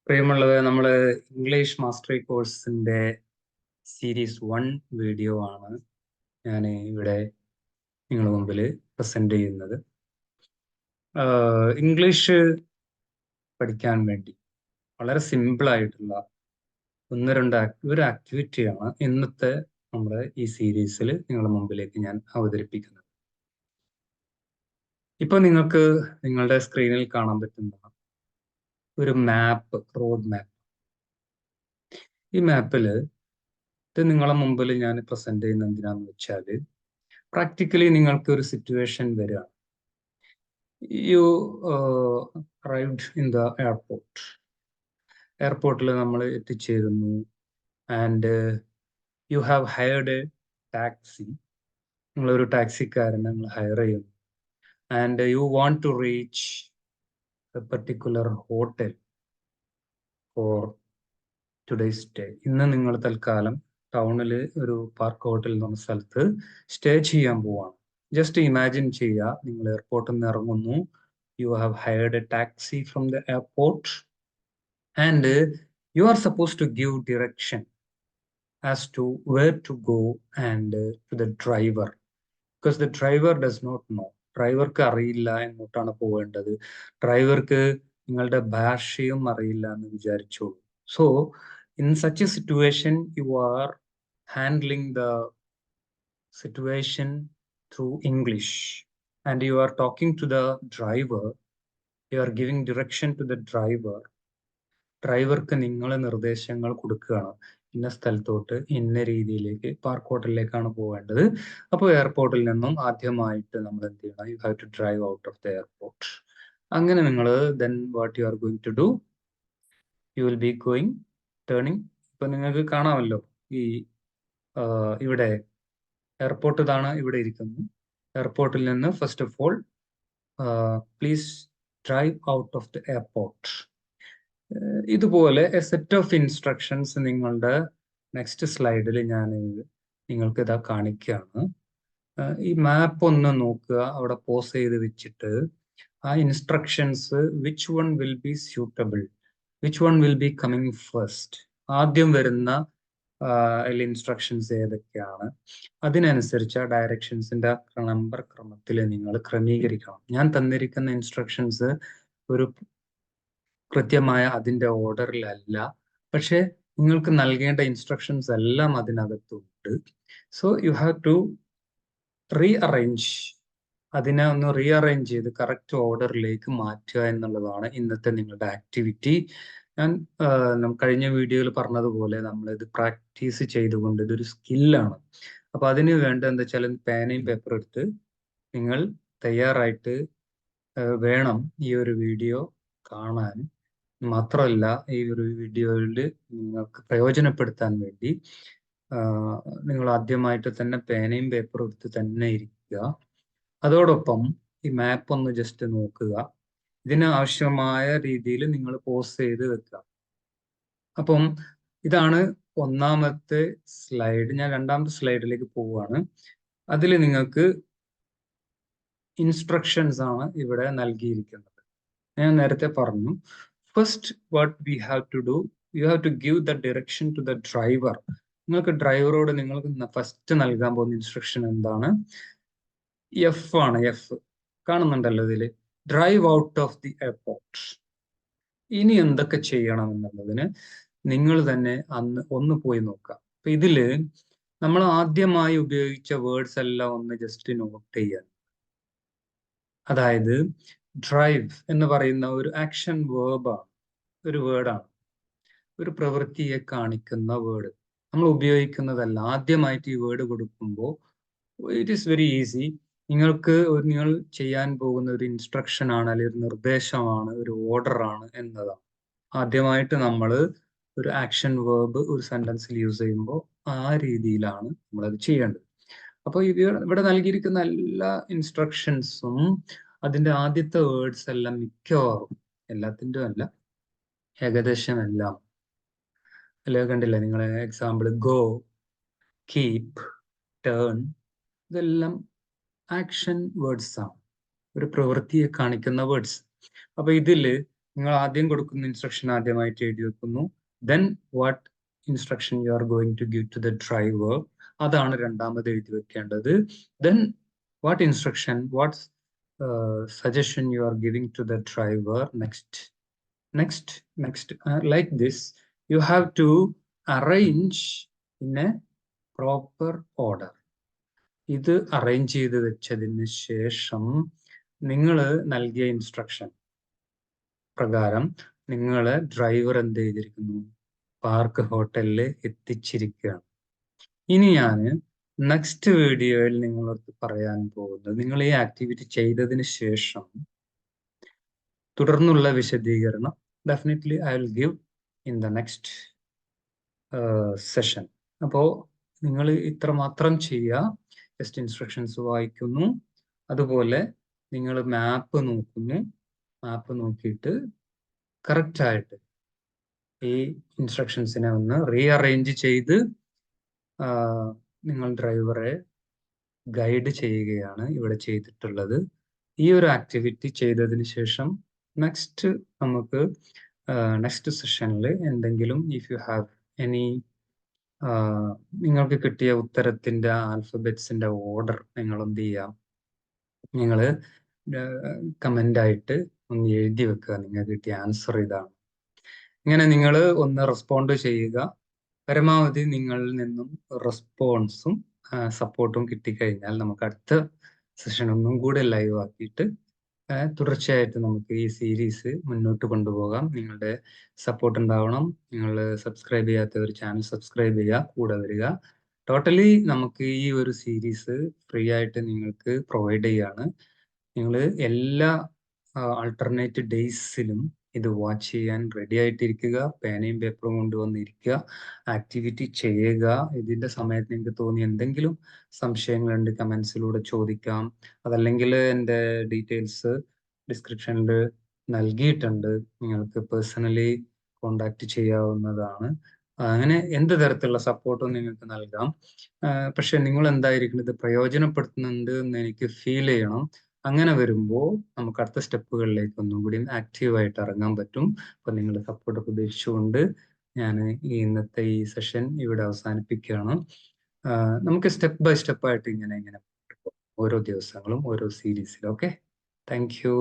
പ്രിയമുള്ളത്, നമ്മൾ English mastery കോഴ്സിന്റെ series 1 video ആണ് ഞാൻ ഇവിടെ നിങ്ങളുടെ മുമ്പിൽ പ്രസന്റ് ചെയ്യുന്നത്. ഇംഗ്ലീഷ് പഠിക്കാൻ വേണ്ടി വളരെ സിമ്പിൾ ആയിട്ടുള്ള ഒരു ആക്ടിവിറ്റിയാണ് ഇന്നത്തെ നമ്മുടെ ഈ സീരീസിൽ നിങ്ങളുടെ മുമ്പിലേക്ക് ഞാൻ അവതരിപ്പിക്കുന്നത്. ഇപ്പൊ നിങ്ങൾക്ക് നിങ്ങളുടെ സ്ക്രീനിൽ കാണാൻ പറ്റുന്ന ഒരു മാപ്പ്, റോഡ് മാപ്പ്. ഈ മാപ്പിൽ ഇത് നിങ്ങളെ മുമ്പിൽ ഞാൻ പ്രസന്റ് ചെയ്യുന്ന എന്തിനാന്ന് വെച്ചാൽ, പ്രാക്ടിക്കലി നിങ്ങൾക്ക് ഒരു സിറ്റുവേഷൻ വരിക. യു അറൈവ്ഡ് ഇൻ ദ എയർപോർട്ടിൽ നമ്മൾ എത്തിച്ചേരുന്നു. And you have hired a taxi. നിങ്ങളൊരു ടാക്സിക്കാരനെ നിങ്ങൾ ഹയർ ചെയ്യുന്നു. And you want to reach a particular hotel for two days stay. ഇന്ന് നിങ്ങൾ തൽക്കാലം ടൗണിൽ ഒരു പാർക്ക് ഹോട്ടൽ എന്ന് പറഞ്ഞ സ്ഥലത്ത് സ്റ്റേ ചെയ്യാൻ പോവാണ്. ജസ്റ്റ് ഇമാജിൻ ചെയ്യുക, നിങ്ങൾ എയർപോർട്ടിൽ നിന്ന് ഇറങ്ങുന്നു. You have hired a taxi from the airport and you are suppose to give direction as to where to go and to the driver, because the driver does not know. ഡ്രൈവർക്ക് അറിയില്ല എങ്ങോട്ടാണ് പോവേണ്ടത്. ഡ്രൈവർക്ക് നിങ്ങളുടെ ഭാഷയും അറിയില്ല എന്ന് വിചാരിച്ചോളൂ. So in such a situation, you are handling the situation through English and you are talking to the driver. You are giving direction to the driver. ഡ്രൈവർക്ക് നിങ്ങൾ നിർദ്ദേശങ്ങൾ കൊടുക്കുകയാണ്. ഇന്ന സ്ഥലത്തോട്ട് ഇന്ന രീതിയിലേക്ക് പാർക്ക് ഹോട്ടലിലേക്കാണ് പോവേണ്ടത്. അപ്പോൾ എയർപോർട്ടിൽ നിന്നും ആദ്യമായിട്ട് നമ്മൾ എന്ത് ചെയ്യണം? You have to drive out of the airport. അങ്ങനെ നിങ്ങൾ then what you are going to do, you will be going turning. ഇപ്പൊ നിങ്ങൾക്ക് കാണാമല്ലോ, ഈ ഇവിടെ എയർപോർട്ട് ഇതാണ് ഇവിടെ ഇരിക്കുന്നു. എയർപോർട്ടിൽ നിന്ന് first of all please drive out of the airport. ഇതുപോലെ എ സെറ്റ് ഓഫ് ഇൻസ്ട്രക്ഷൻസ് നിങ്ങളുടെ നെക്സ്റ്റ് സ്ലൈഡിൽ ഞാൻ നിങ്ങൾക്ക് ഇതാ കാണിക്കുകയാണ്. ഈ മാപ്പ് ഒന്ന് നോക്കുക, അവിടെ പോസ് ചെയ്ത് വെച്ചിട്ട് ആ instructions which one will be suitable, which one will be coming first, ആദ്യം വരുന്ന ഇൻസ്ട്രക്ഷൻസ് ഏതൊക്കെയാണ്, അതിനനുസരിച്ച് ആ ഡയറക്ഷൻസിന്റെ നമ്പർ ക്രമത്തിൽ നിങ്ങൾ ക്രമീകരിക്കണം. ഞാൻ തന്നിരിക്കുന്ന ഇൻസ്ട്രക്ഷൻസ് ഒരു കൃത്യമായ അതിന്റെ ഓർഡറിലല്ല, പക്ഷെ നിങ്ങൾക്ക് നൽകേണ്ട ഇൻസ്ട്രക്ഷൻസ് എല്ലാം അതിനകത്തുണ്ട്. So you have to rearrange, അതിനെ ഒന്ന് റീഅറേഞ്ച് ചെയ്ത് കറക്റ്റ് ഓർഡറിലേക്ക് മാറ്റുക എന്നുള്ളതാണ് ഇന്നത്തെ നിങ്ങളുടെ ആക്ടിവിറ്റി. ഞാൻ കഴിഞ്ഞ വീഡിയോയിൽ പറഞ്ഞതുപോലെ നമ്മളിത് പ്രാക്ടീസ് ചെയ്തുകൊണ്ട് ഇതൊരു സ്കില്ലാണ്. അപ്പൊ അതിന് വേണ്ട എന്താ വെച്ചാൽ പേനയും പേപ്പർ എടുത്ത് നിങ്ങൾ തയ്യാറായിട്ട് വേണം ഈ ഒരു വീഡിയോ കാണാൻ. മാത്രമല്ല, ഈ ഒരു വീഡിയോയിൽ നിങ്ങൾക്ക് പ്രയോജനപ്പെടുത്താൻ വേണ്ടി നിങ്ങൾ ആദ്യമായിട്ട് തന്നെ പേനയും പേപ്പറും എടുത്ത് തന്നെ ഇരിക്കുക. അതോടൊപ്പം ഈ മാപ്പ് ഒന്ന് ജസ്റ്റ് നോക്കുക. ഇതിന് ആവശ്യമായ രീതിയിൽ നിങ്ങൾ പോസ് ചെയ്ത് വെക്കുക. അപ്പം ഇതാണ് ഒന്നാമത്തെ സ്ലൈഡ്. ഞാൻ രണ്ടാമത്തെ സ്ലൈഡിലേക്ക് പോവുകയാണ്. അതിൽ നിങ്ങൾക്ക് ഇൻസ്ട്രക്ഷൻസ് ആണ് ഇവിടെ നൽകിയിരിക്കുന്നത്. ഞാൻ നേരത്തെ പറഞ്ഞു, first what we have to do, you have to give the direction to the driver. നിങ്ങൾക്ക് ഡ്രൈവറോട് നിങ്ങൾക്ക് ഫസ്റ്റ് നൽകാൻ പോകുന്ന ഇൻസ്ട്രക്ഷൻ എന്താണ്? എഫ് ആണ്. എഫ് കാണുന്നുണ്ടല്ലോ ഇതില്, drive out of the airport. ഇനി എന്തൊക്കെ ചെയ്യണം എന്നുള്ളതിന് നിങ്ങൾ തന്നെ ഒന്ന് പോയി നോക്കാം. അപ്പൊ ഇതില് നമ്മൾ ആദ്യമായി ഉപയോഗിച്ച വേർഡ്സ് എല്ലാം ഒന്ന് ജസ്റ്റ് നോട്ട് ചെയ്യാൻ. അതായത് ഡ്രൈവ് എന്ന് പറയുന്ന ഒരു ആക്ഷൻ വേർബാണ്, ഒരു വേർഡാണ്, ഒരു പ്രവൃത്തിയെ കാണിക്കുന്ന വേർഡ്. നമ്മൾ ഉപയോഗിക്കുന്നതല്ല. ആദ്യമായിട്ട് ഈ വേർഡ് കൊടുക്കുമ്പോൾ ഇറ്റ് ഈസ് വെരി ഈസി. നിങ്ങൾ ചെയ്യാൻ പോകുന്ന ഒരു ഇൻസ്ട്രക്ഷൻ ആണ്, അല്ലെങ്കിൽ ഒരു നിർദ്ദേശമാണ്, ഒരു ഓർഡർ ആണ് എന്നതാണ്. ആദ്യമായിട്ട് നമ്മൾ ഒരു ആക്ഷൻ വേർബ് ഒരു സെന്റൻസിൽ യൂസ് ചെയ്യുമ്പോൾ ആ രീതിയിലാണ് നമ്മളത് ചെയ്യേണ്ടത്. അപ്പൊ ഇവിടെ നൽകിയിരിക്കുന്ന എല്ലാ ഇൻസ്ട്രക്ഷൻസും അതിന്റെ ആദ്യത്തെ വേർഡ്സ് എല്ലാം മിക്കവാറും, എല്ലാത്തിൻ്റെ അല്ല, ഏകദേശം എല്ലാം അല്ലെ, കണ്ടില്ലേ നിങ്ങളെ എക്സാമ്പിൾ, ഗോ, കീപ്, ടേൺ, ഇതെല്ലാം ആക്ഷൻ വേർഡ്സ് ആണ്, ഒരു പ്രവൃത്തിയെ കാണിക്കുന്ന വേർഡ്സ്. അപ്പൊ ഇതില് നിങ്ങൾ ആദ്യം കൊടുക്കുന്ന ഇൻസ്ട്രക്ഷൻ ആദ്യമായിട്ട് എഴുതി വെക്കുന്നു. Then what instruction you are going to give to the driver, അതാണ് രണ്ടാമത് എഴുതി വെക്കേണ്ടത്. Then what instruction, what suggestion you are giving to the driver next. Like this, you have to arrange in a proper order. ഇത് arrange ചെയ്ത് വെച്ചതിന് ശേഷം നിങ്ങൾ നൽകിയ ഇൻസ്ട്രക്ഷൻ പ്രകാരം നിങ്ങളെ ഡ്രൈവർ എന്ത് ചെയ്തിരിക്കുന്നു, പാർക്ക് ഹോട്ടലിൽ എത്തിച്ചിരിക്കുകയാണ്. ഇനി ഞാൻ നെക്സ്റ്റ് വീഡിയോയിൽ നിങ്ങളോട് പറയാൻ പോകുന്നത്, നിങ്ങൾ ഈ ആക്ടിവിറ്റി ചെയ്തതിന് ശേഷം തുടർന്നുള്ള വിശദീകരണം definitely I will give in the next session. അപ്പോൾ നിങ്ങൾ ഇത്ര മാത്രം ചെയ്യുക, ജസ്റ്റ് ഇൻസ്ട്രക്ഷൻസ് വായിക്കുന്നു, അതുപോലെ നിങ്ങൾ മാപ്പ് നോക്കുന്നു, മാപ്പ് നോക്കിയിട്ട് കറക്റ്റായിട്ട് ഈ ഇൻസ്ട്രക്ഷൻസിനെ ഒന്ന് റീഅറേഞ്ച് ചെയ്ത് നിങ്ങൾ ഡ്രൈവറെ ഗൈഡ് ചെയ്യുകയാണ് ഇവിടെ ചെയ്തിട്ടുള്ളത്. ഈ ഒരു ആക്ടിവിറ്റി ചെയ്തതിന് ശേഷം നെക്സ്റ്റ് നമുക്ക് നെക്സ്റ്റ് സെഷനിൽ എന്തെങ്കിലും, ഇഫ് യു ഹാവ് എനി നിങ്ങൾക്ക് കിട്ടിയ ഉത്തരത്തിന്റെ ആൽഫബറ്റ്സിന്റെ ഓർഡർ നിങ്ങൾ എന്ത് ചെയ്യാം, നിങ്ങൾ കമന്റ് ആയിട്ട് ഒന്ന് എഴുതി വെക്കുക, നിങ്ങൾക്ക് കിട്ടിയ ആൻസർ ഇതാണ്. ഇങ്ങനെ നിങ്ങൾ ഒന്ന് റെസ്പോണ്ട് ചെയ്യുക. പരമാവധി നിങ്ങളിൽ നിന്നും റെസ്പോൺസും സപ്പോർട്ടും കിട്ടിക്കഴിഞ്ഞാൽ നമുക്ക് അടുത്ത സെഷൻ ഒന്നും കൂടെ ലൈവ് ആക്കിയിട്ട് തുടർച്ചയായിട്ട് നമുക്ക് ഈ സീരീസ് മുന്നോട്ട് കൊണ്ടുപോകാം. നിങ്ങളുടെ സപ്പോർട്ട് ഉണ്ടാവണം. നിങ്ങൾ സബ്സ്ക്രൈബ് ചെയ്യാത്തവർ ചാനൽ സബ്സ്ക്രൈബ് ചെയ്യുക, കൂടെ വരിക. ടോട്ടലി നമുക്ക് ഈ ഒരു സീരീസ് ഫ്രീ ആയിട്ട് നിങ്ങൾക്ക് പ്രൊവൈഡ് ചെയ്യാണ്. നിങ്ങൾ എല്ലാ ആൾട്ടർനേറ്റ് ഡേയ്സിലും ഇത് വാച്ച് ചെയ്യാൻ റെഡി ആയിട്ടിരിക്കുക. പേനയും പേപ്പറും കൊണ്ടുവന്നിരിക്കുക, ആക്ടിവിറ്റി ചെയ്യുക. ഇതിന്റെ സമയത്ത് നിങ്ങൾക്ക് തോന്നിയ എന്തെങ്കിലും സംശയങ്ങളുണ്ട് കമന്റ്സിലൂടെ ചോദിക്കാം. അതല്ലെങ്കിൽ എൻ്റെ ഡീറ്റെയിൽസ് ഡിസ്ക്രിപ്ഷനിൽ നൽകിയിട്ടുണ്ട്, നിങ്ങൾക്ക് പേഴ്സണലി കോണ്ടാക്ട് ചെയ്യാവുന്നതാണ്. അങ്ങനെ എന്ത് തരത്തിലുള്ള സപ്പോർട്ടും നിങ്ങൾക്ക് നൽകാം. പക്ഷെ നിങ്ങൾ എന്തായിരിക്കും ഇത് പ്രയോജനപ്പെടുത്തുന്നുണ്ട് എന്ന് എനിക്ക് ഫീൽ ചെയ്യണം. അങ്ങനെ വരുമ്പോൾ നമുക്ക് അടുത്ത സ്റ്റെപ്പുകളിലേക്ക് ഒന്നും കൂടി ആക്റ്റീവായിട്ട് ഇറങ്ങാൻ പറ്റും. അപ്പൊ നിങ്ങളുടെ സപ്പോർട്ട് പ്രതീക്ഷിച്ചുകൊണ്ട് ഞാൻ ഇന്നത്തെ ഈ സെഷൻ ഇവിടെ അവസാനിപ്പിക്കുകയാണ്. നമുക്ക് സ്റ്റെപ്പ് ബൈ സ്റ്റെപ്പ് ആയിട്ട് ഇങ്ങനെ ഓരോ ദിവസങ്ങളും ഓരോ സീരീസിലും. Okay, thank you.